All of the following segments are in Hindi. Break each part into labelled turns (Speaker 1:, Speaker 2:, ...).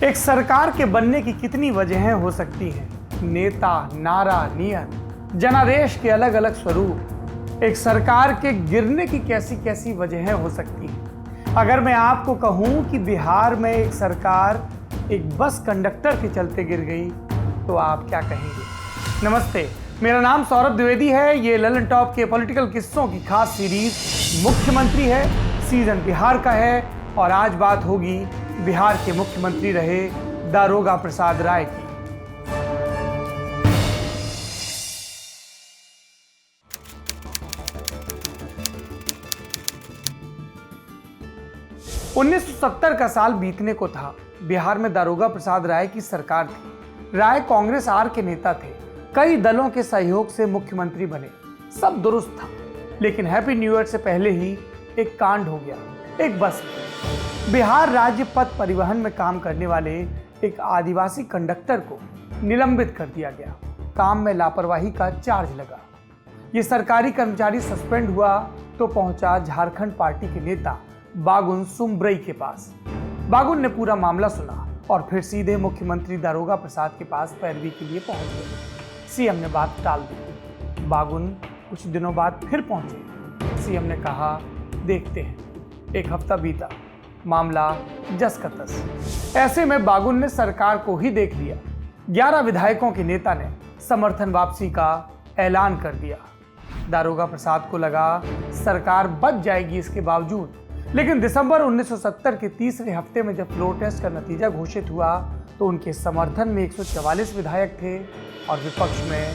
Speaker 1: एक सरकार के बनने की कितनी वजहें हो सकती हैं? नेता, नारा, नियत, जनादेश के अलग अलग स्वरूप। एक सरकार के गिरने की कैसी कैसी वजहें हो सकती हैं। अगर मैं आपको कहूं कि बिहार में एक सरकार एक बस कंडक्टर के चलते गिर गई तो आप क्या कहेंगे? नमस्ते, मेरा नाम सौरभ द्विवेदी है। ये ललन टॉप के पॉलिटिकल किस्सों की खास सीरीज मुख्यमंत्री है, सीजन बिहार का है और आज बात होगी बिहार के मुख्यमंत्री रहे दारोगा प्रसाद राय की। (1970) का साल बीतने को था। बिहार में दारोगा प्रसाद राय की सरकार थी। राय कांग्रेस आर के नेता थे। कई दलों के सहयोग से मुख्यमंत्री बने। सब दुरुस्त था, लेकिन हैप्पी न्यू ईयर से पहले ही एक कांड हो गया। एक बस में बिहार राज्य पथ परिवहन में काम करने वाले एक आदिवासी कंडक्टर को निलंबित कर दिया गया। काम में लापरवाही का चार्ज लगा। ये सरकारी कर्मचारी सस्पेंड हुआ तो पहुंचा झारखंड पार्टी के नेता बागुन सुमब्रई के पास। बागुन ने पूरा मामला सुना और फिर सीधे मुख्यमंत्री दारोगा प्रसाद के पास पैरवी के लिए पहुंच गए। सीएम ने बात टाल दी। बागुन कुछ दिनों बाद फिर पहुंचे। सीएम ने कहा, देखते हैं। एक हफ्ता बीता, मामला जस का तस। ऐसे में बागुन ने सरकार को ही देख लिया। 11 विधायकों के नेता ने समर्थन वापसी का ऐलान कर दिया। दारोगा प्रसाद को लगा सरकार बच जाएगी इसके बावजूद, लेकिन दिसंबर 1970 के तीसरे हफ्ते में जब फ्लोर टेस्ट का नतीजा घोषित हुआ तो उनके समर्थन में 144 विधायक थे और विपक्ष में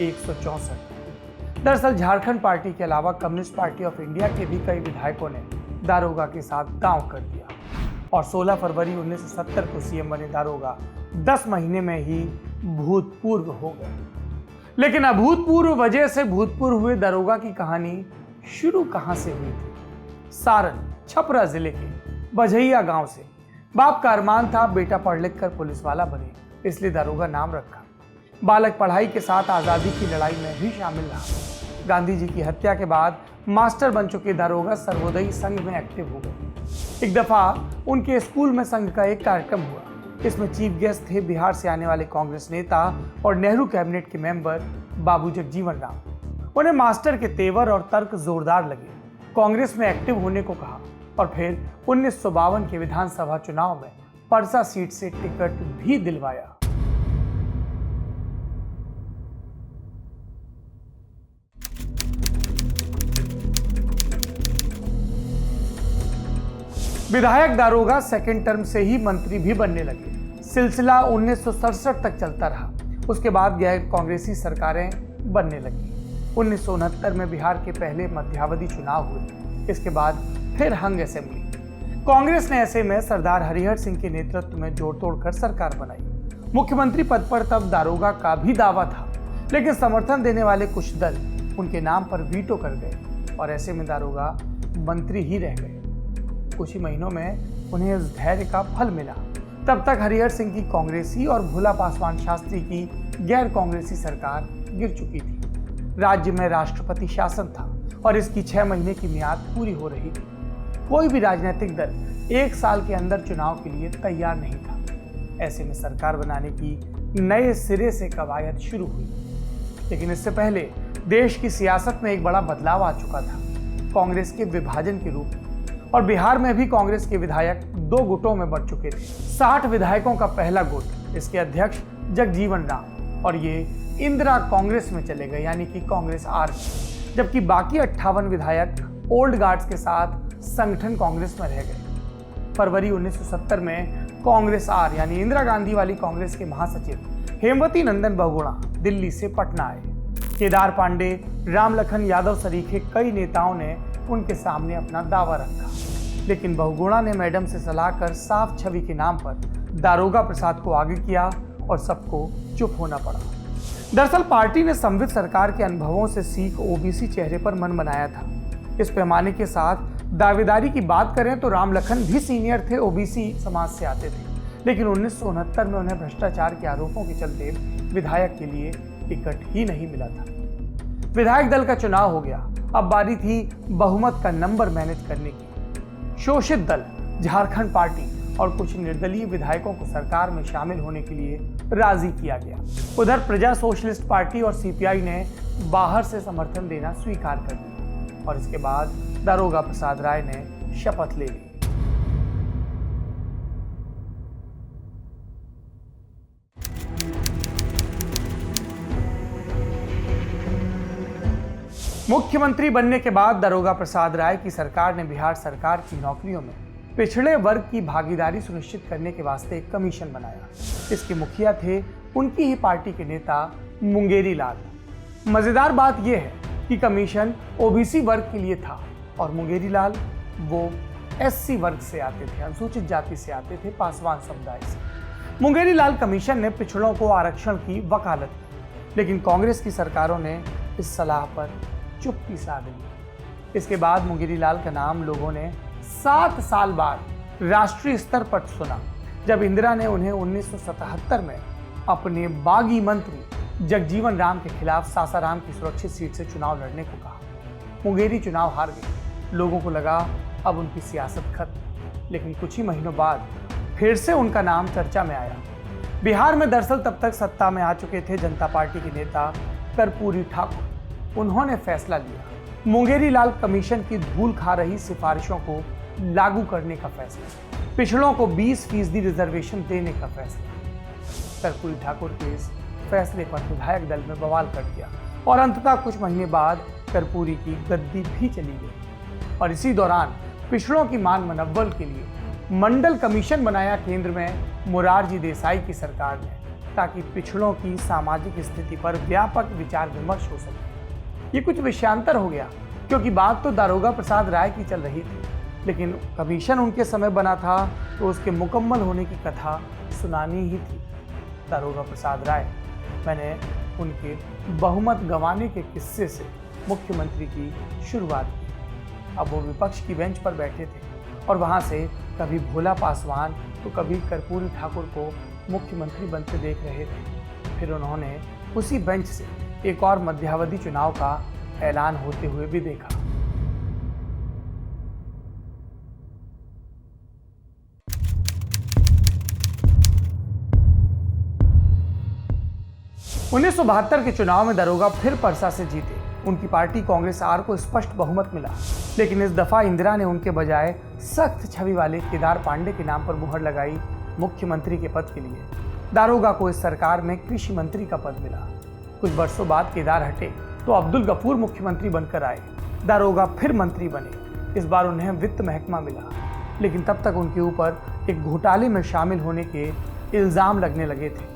Speaker 1: 164। दरअसल झारखंड पार्टी के अलावा कम्युनिस्ट पार्टी ऑफ इंडिया के भी कई विधायकों ने दारोगा के साथ दांव कर दिया और 16 फरवरी 1970 को सीएम बने दारोगा 10 महीने में ही भूतपूर्व हो गए। लेकिन अभूतपूर्व वजह से भूतपूर्व हुए दारोगा की कहानी शुरू कहां से हुई थी? सारण, छपरा जिले के बझैया गांव से। बाप का अरमान था बेटा पढ़ लिख कर पुलिस वाला बने, इसलिए दारोगा नाम रखा। बालक पढ़ाई के साथ आजादी की लड़ाई में भी शामिल रहा। गांधी जी की हत्या के बाद मास्टर बन चुके दारोगा सर्वोदयी संघ में एक्टिव हो गए। एक दफा उनके स्कूल में संघ का एक कार्यक्रम हुआ। इसमें चीफ गेस्ट थे बिहार से आने वाले कांग्रेस नेता और नेहरू कैबिनेट के मेंबर बाबू जगजीवन राम। उन्हें मास्टर के तेवर और तर्क जोरदार लगे। कांग्रेस में एक्टिव होने को कहा और फिर 1952 के विधानसभा चुनाव में परसा सीट से टिकट भी दिलवाया। विधायक दारोगा सेकेंड टर्म से ही मंत्री भी बनने लगे। सिलसिला 1967 तक चलता रहा। उसके बाद गैर कांग्रेसी सरकारें बनने लगी। 1969 में बिहार के पहले मध्यावधि चुनाव हुए। इसके बाद फिर हंग असेंबली। कांग्रेस ने ऐसे में सरदार हरिहर सिंह के नेतृत्व में जोड़ तोड़कर सरकार बनाई। मुख्यमंत्री पद पर तब दारोगा का भी दावा था, लेकिन समर्थन देने वाले कुछ दल उनके नाम पर वीटो कर गए और ऐसे में दारोगा मंत्री ही रह गए। कुछ ही महीनों में उन्हें उस धैर्य का फल मिला। तब तक हरिहर सिंह की कांग्रेसी और भोला पासवान शास्त्री की गैर कांग्रेसी सरकार गिर चुकी थी। राज्य में राष्ट्रपति शासन था और इसकी 6 महीने की मियाद पूरी हो रही थी। कोई भी राजनीतिक दल 1 साल के अंदर चुनाव के लिए तैयार नहीं था। ऐसे में सरकार बनाने की नए सिरे से कवायद शुरू हुई। लेकिन इससे पहले देश की सियासत में एक बड़ा बदलाव आ चुका था, कांग्रेस के विभाजन के रूप में। और बिहार में भी कांग्रेस के विधायक 2 गुटों में बढ़ चुके थे। 60 विधायकों का पहला गुट, इसके अध्यक्ष जगजीवन राम, और ये इंदिरा कांग्रेस में चले गए, यानी कि कांग्रेस आर। जबकि बाकी 58 विधायक ओल्ड गार्ड्स के साथ संगठन कांग्रेस में रह गए। फरवरी 1970 में कांग्रेस आर यानी इंदिरा गांधी वाली कांग्रेस के महासचिव हेमवती नंदन बहुगुणा दिल्ली से पटना आए। केदार पांडे, राम लखन यादव सरीखे कई नेताओं ने उनके सामने अपना दावा रखा, लेकिन बहुगुणा ने मैडम से सलाह कर साफ छवि के नाम पर दारोगा प्रसाद को आगे किया और सबको चुप होना पड़ा। दरअसल पार्टी ने संवित सरकार के अनुभवों से सीख ओबीसी चेहरे पर मन बनाया था। इस पैमाने के साथ दावेदारी की बात करें तो राम लखन भी सीनियर थे, ओबीसी समाज से आते थे, लेकिन 1969 में उन्हें भ्रष्टाचार के आरोपों के चलते विधायक के लिए टिकट ही नहीं मिला था। विधायक दल का चुनाव हो गया। अब बारी थी बहुमत का नंबर मैनेज करने की। शोषित दल झारखंड पार्टी और कुछ निर्दलीय विधायकों को सरकार में शामिल होने के लिए राजी किया गया। उधर प्रजा सोशलिस्ट पार्टी और सीपीआई ने बाहर से समर्थन देना स्वीकार कर लिया और इसके बाद दारोगा प्रसाद राय ने शपथ ले ली। मुख्यमंत्री बनने के बाद दारोगा प्रसाद राय की सरकार ने बिहार सरकार की नौकरियों में पिछड़े वर्ग की भागीदारी सुनिश्चित करने के वास्ते एक कमीशन बनाया। इसके मुखिया थे उनकी ही पार्टी के नेता मुंगेरी लाल। मजेदार बात यह है कि कमीशन ओबीसी वर्ग के लिए था और मुंगेरी लाल वो एससी वर्ग से आते थे, अनुसूचित जाति से आते थे, पासवान समुदाय से। मुंगेरी लाल कमीशन ने पिछड़ों को आरक्षण की वकालत की, लेकिन कांग्रेस की सरकारों ने इस सलाह पर चुप्पी साध ली। इसके बाद मुंगेरी लाल का नाम लोगों ने 7 साल बाद राष्ट्रीय स्तर पर सुना, जब इंदिरा ने उन्हें 1977 में अपने बागी मंत्री जगजीवन राम के खिलाफ सासाराम की सुरक्षित सीट से चुनाव लड़ने को कहा। मुंगेरी चुनाव हार गए। लोगों को लगा अब उनकी सियासत खत्म, लेकिन कुछ ही महीनों बाद फिर से उनका नाम चर्चा में आया। बिहार में दरअसल तब तक सत्ता में आ चुके थे जनता पार्टी के नेता कर्पूरी ठाकुर। उन्होंने फैसला लिया मुंगेरी लाल कमीशन की धूल खा रही सिफारिशों को लागू करने का फैसला, पिछड़ों को 20% रिजर्वेशन देने का फैसला। कर्पूरी ठाकुर के इस फैसले पर विधायक दल में बवाल कर दिया और अंततः कुछ महीने बाद कर्पूरी की गद्दी भी चली गई। और इसी दौरान पिछड़ों की मान मनव्वल के लिए मंडल कमीशन बनाया केंद्र में मोरारजी देसाई की सरकार ने, ताकि पिछड़ों की सामाजिक स्थिति पर व्यापक विचार विमर्श हो सके। ये कुछ विषयांतर हो गया, क्योंकि बात तो दारोगा प्रसाद राय की चल रही थी, लेकिन कमीशन उनके समय बना था तो उसके मुकम्मल होने की कथा सुनानी ही थी। दारोगा प्रसाद राय, मैंने उनके बहुमत गंवाने के किस्से से मुख्यमंत्री की शुरुआत की। अब वो विपक्ष की बेंच पर बैठे थे और वहाँ से कभी भोला पासवान तो कभी कर्पूरी ठाकुर को मुख्यमंत्री बनते देख रहे थे। फिर उन्होंने उसी बेंच से एक और मध्यावधि चुनाव का ऐलान होते हुए भी देखा। उन्नीस के चुनाव में दारोगा फिर परसा से जीते। उनकी पार्टी कांग्रेस आर को स्पष्ट बहुमत मिला, लेकिन इस दफा इंदिरा ने उनके बजाय सख्त छवि वाले केदार पांडे के नाम पर मुहर लगाई मुख्यमंत्री के पद के लिए। दारोगा को इस सरकार में कृषि मंत्री का पद मिला। कुछ वर्षों बाद केदार हटे तो अब्दुल गफूर मुख्यमंत्री बनकर आए। दारोगा फिर मंत्री बने। इस बार उन्हें वित्त महकमा मिला, लेकिन तब तक उनके ऊपर एक घोटाले में शामिल होने के इल्जाम लगने लगे थे।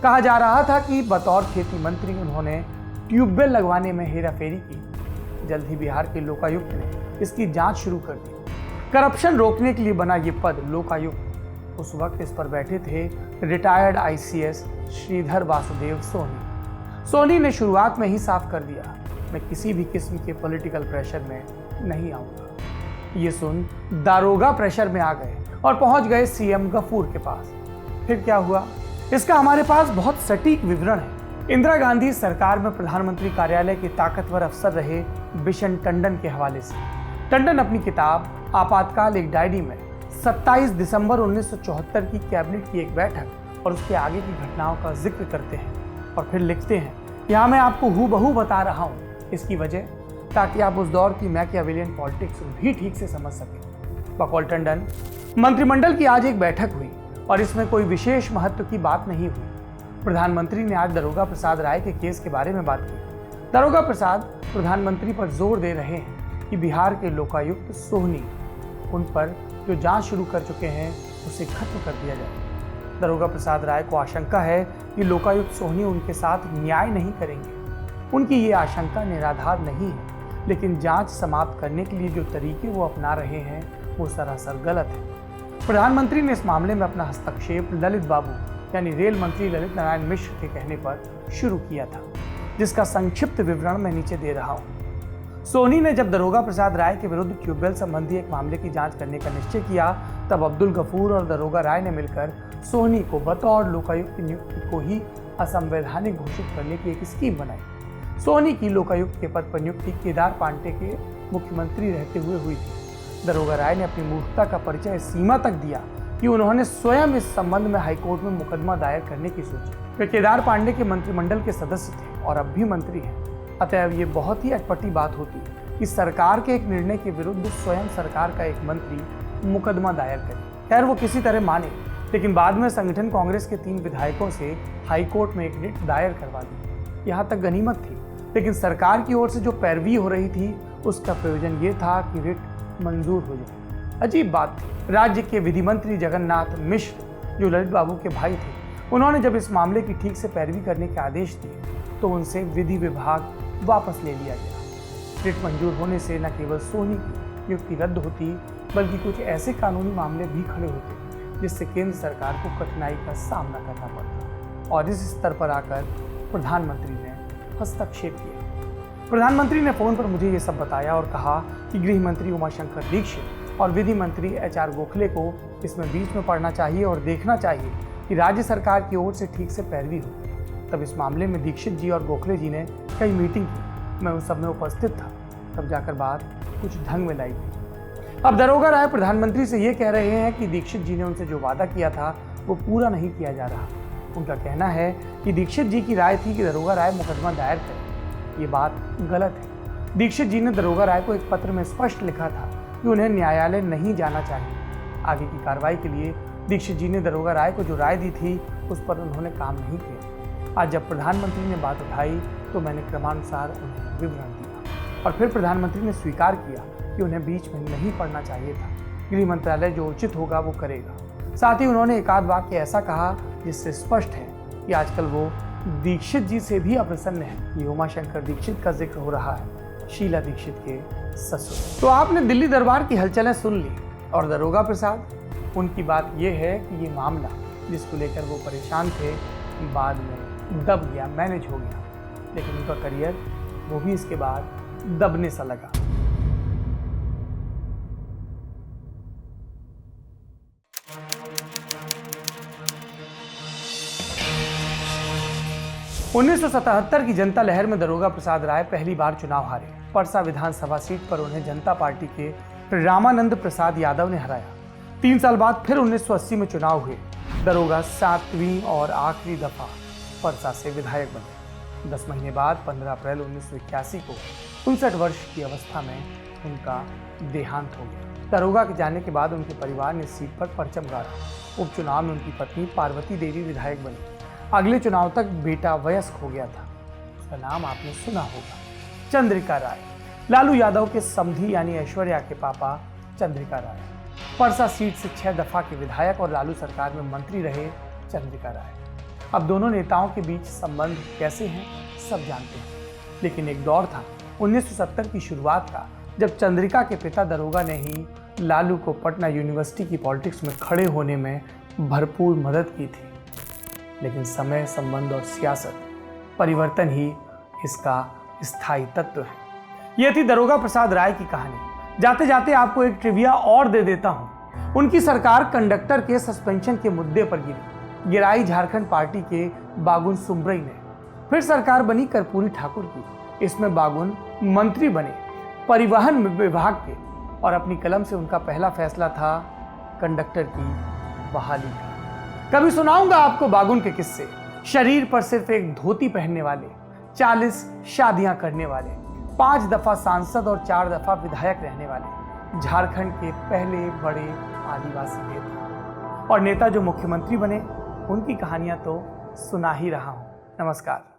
Speaker 1: कहा जा रहा था कि बतौर खेती मंत्री उन्होंने ट्यूबवेल लगवाने में हेराफेरी की। जल्द ही बिहार के लोकायुक्त ने इसकी जांच शुरू कर दी। करप्शन रोकने के लिए बना ये पद लोकायुक्त। उस वक्त इस पर बैठे थे रिटायर्ड आईसीएस श्रीधर वासुदेव सोनी। सोनी ने शुरुआत में ही साफ कर दिया, मैं किसी भी किस्म के पॉलिटिकल प्रेशर में नहीं आऊंगा। ये सुन दारोगा प्रेशर में आ गए और पहुंच गए सीएम गफूर के पास। फिर क्या हुआ, इसका हमारे पास बहुत सटीक विवरण है। इंदिरा गांधी सरकार में प्रधानमंत्री कार्यालय के ताकतवर अफसर रहे बिशन टंडन के हवाले से। टंडन अपनी किताब आपातकाल एक डायरी में 27 दिसंबर 1974 की कैबिनेट की एक बैठक और उसके आगे की घटनाओं का जिक्र करते हैं और फिर लिखते हैं, यहाँ मैं आपको हूबहू बता रहा हूँ। इसकी वजह ताकि आप उस दौर की मैकियावेलियन पॉलिटिक्स भी ठीक से समझ सकें। बकौल टंडन, मंत्रिमंडल की आज एक बैठक हुई और इसमें कोई विशेष महत्व की बात नहीं हुई। प्रधानमंत्री ने आज दारोगा प्रसाद राय के केस के बारे में बात की। दारोगा प्रसाद प्रधानमंत्री पर जोर दे रहे हैं कि बिहार के लोकायुक्त सोहनी, उन पर जो जांच शुरू कर चुके हैं उसे खत्म कर दिया जाए। दारोगा प्रसाद राय को आशंका है कि लोकायुक्त सोहनी उनके साथ न्याय नहीं करेंगे। उनकी ये आशंका निराधार नहीं है, लेकिन जांच समाप्त करने के लिए जो तरीके वो अपना रहे हैं वो सरासर गलत है। प्रधानमंत्री ने इस मामले में अपना हस्तक्षेप ललित बाबू यानी रेल मंत्री ललित नारायण मिश्र के कहने पर शुरू किया था, जिसका संक्षिप्त विवरण मैं नीचे दे रहा हूँ। सोनी ने जब दारोगा प्रसाद राय के विरुद्ध ट्यूबवेल संबंधी एक मामले की जांच करने का निश्चय किया, तब अब्दुल गफूर और दारोगा राय ने मिलकर सोनी को बतौर लोकायुक्त नियुक्ति को ही असंवैधानिक घोषित करने की एक स्कीम बनाई। सोनी की लोकायुक्त के पद पर नियुक्ति केदार पांडे के मुख्यमंत्री रहते हुए हुई थी। दारोगा राय ने अपनी मूर्खता का परिचय सीमा तक दिया कि उन्होंने स्वयं इस संबंध में हाईकोर्ट में मुकदमा दायर करने की सोची। वे केदार पांडे के मंत्रिमंडल के सदस्य थे और अब भी मंत्री हैं। अतएव ये बहुत ही अटपटी बात होती कि सरकार के एक निर्णय के विरुद्ध स्वयं सरकार का एक मंत्री मुकदमा दायर करे। खैर वो किसी तरह माने, लेकिन बाद में संगठन कांग्रेस के 3 विधायकों से हाईकोर्ट में एक रिट दायर करवा दी। यहाँ तक गनीमत थी, लेकिन सरकार की ओर से जो पैरवी हो रही थी उसका प्रयोजन ये था कि रिट मंजूर हो जाए। अजीब बात थी। राज्य के विधि मंत्री जगन्नाथ मिश्र, जो ललित बाबू के भाई थे, उन्होंने जब इस मामले की ठीक से पैरवी करने के आदेश दिए तो उनसे विधि विभाग वापस ले लिया गया। रिट मंजूर होने से न केवल सोनी की नियुक्ति रद्द होती, बल्कि कुछ ऐसे कानूनी मामले भी खड़े होते जिससे केंद्र सरकार को कठिनाई का सामना करना पड़ता। और इस स्तर पर आकर प्रधानमंत्री ने हस्तक्षेप किया। प्रधानमंत्री ने फोन पर मुझे ये सब बताया और कहा कि गृह मंत्री उमाशंकर दीक्षित और विधि मंत्री HR गोखले को इसमें बीच में पड़ना चाहिए और देखना चाहिए कि राज्य सरकार की ओर से ठीक से पैरवी हो। तब इस मामले में दीक्षित जी और गोखले जी ने कई मीटिंग की। मैं उन सब में उपस्थित था। तब जाकर बात कुछ ढंग में लाई गई। अब दरोगा राय प्रधानमंत्री से ये कह रहे हैं कि दीक्षित जी ने उनसे जो वादा किया था वो पूरा नहीं किया जा रहा। उनका कहना है कि दीक्षित जी की राय थी कि दरोगा राय मुकदमा दायर करें। ये बात गलत है। दीक्षित जी ने दरोगा राय को एक पत्र में स्पष्ट लिखा था कि उन्हें न्यायालय नहीं जाना चाहिए। आगे की कार्रवाई के लिए दीक्षित जी ने दरोगा राय को जो राय दी थी उस पर उन्होंने काम नहीं किया। आज जब प्रधानमंत्री ने बात उठाई तो मैंने क्रमानुसार उन्हें विवरण दिया और फिर प्रधानमंत्री ने स्वीकार किया कि उन्हें बीच में नहीं पड़ना चाहिए था। गृह मंत्रालय जो उचित होगा वो करेगा। साथ ही उन्होंने एक आध वाक्य ऐसा कहा जिससे स्पष्ट है कि आजकल वो दीक्षित जी से भी अप्रसन्न है। ये उमाशंकर दीक्षित का जिक्र हो रहा है, शीला दीक्षित के ससुर। तो आपने दिल्ली दरबार की हलचलें सुन ली और दरोगा प्रसाद, उनकी बात यह है कि ये मामला जिसको लेकर वो परेशान थे बाद में दब गया, मैनेज हो गया। लेकिन उनका करियर वो भी इसके बाद दबने सा लगा। उन्नीस 1977 की जनता लहर में दरोगा प्रसाद राय पहली बार चुनाव हारे। परसा विधानसभा सीट पर उन्हें जनता पार्टी के रामानंद प्रसाद यादव ने हराया। 3 साल बाद फिर 1980 में चुनाव हुए। दरोगा 7वीं और आखिरी दफा परसा से विधायक बने। 10 महीने बाद 15 अप्रैल 1981 को 59 वर्ष की अवस्था में उनका देहांत हो गया। दरोगा के जाने के बाद उनके परिवार ने सीट पर परचम गाड़ा। उपचुनाव में उनकी पत्नी पार्वती देवी विधायक बनी। अगले चुनाव तक बेटा वयस्क हो गया था। उसका नाम आपने सुना होगा, चंद्रिका राय। लालू यादव के समधी यानी ऐश्वर्या के पापा चंद्रिका राय। परसा सीट से 6 दफा के विधायक और लालू सरकार में मंत्री रहे चंद्रिका राय। अब दोनों नेताओं के बीच संबंध कैसे हैं सब जानते हैं। लेकिन एक दौर था 1970 की शुरुआत का, जब चंद्रिका के पिता दरोगा ने ही लालू को पटना यूनिवर्सिटी की पॉलिटिक्स में खड़े होने में भरपूर मदद की थी। लेकिन समय, संबंध और सियासत, परिवर्तन ही इसका स्थायी तत्व है। यह थी दरोगा प्रसाद राय की कहानी। जाते जाते आपको एक ट्रिविया और दे देता हूं। उनकी सरकार कंडक्टर के सस्पेंशन के मुद्दे पर गिराई झारखंड पार्टी के बागुन सुम्बरई ने। फिर सरकार बनी कर्पूरी ठाकुर की। इसमें बागुन मंत्री बने परिवहन विभाग के और अपनी कलम से उनका पहला फैसला था कंडक्टर की बहाली का। कभी सुनाऊंगा आपको बागुन के किस्से। शरीर पर सिर्फ एक धोती पहनने वाले, 40 शादियां करने वाले, 5 दफा सांसद और 4 दफा विधायक रहने वाले झारखंड के पहले बड़े आदिवासी नेता। और नेता जो मुख्यमंत्री बने, उनकी कहानियां तो सुना ही रहा हूं। नमस्कार।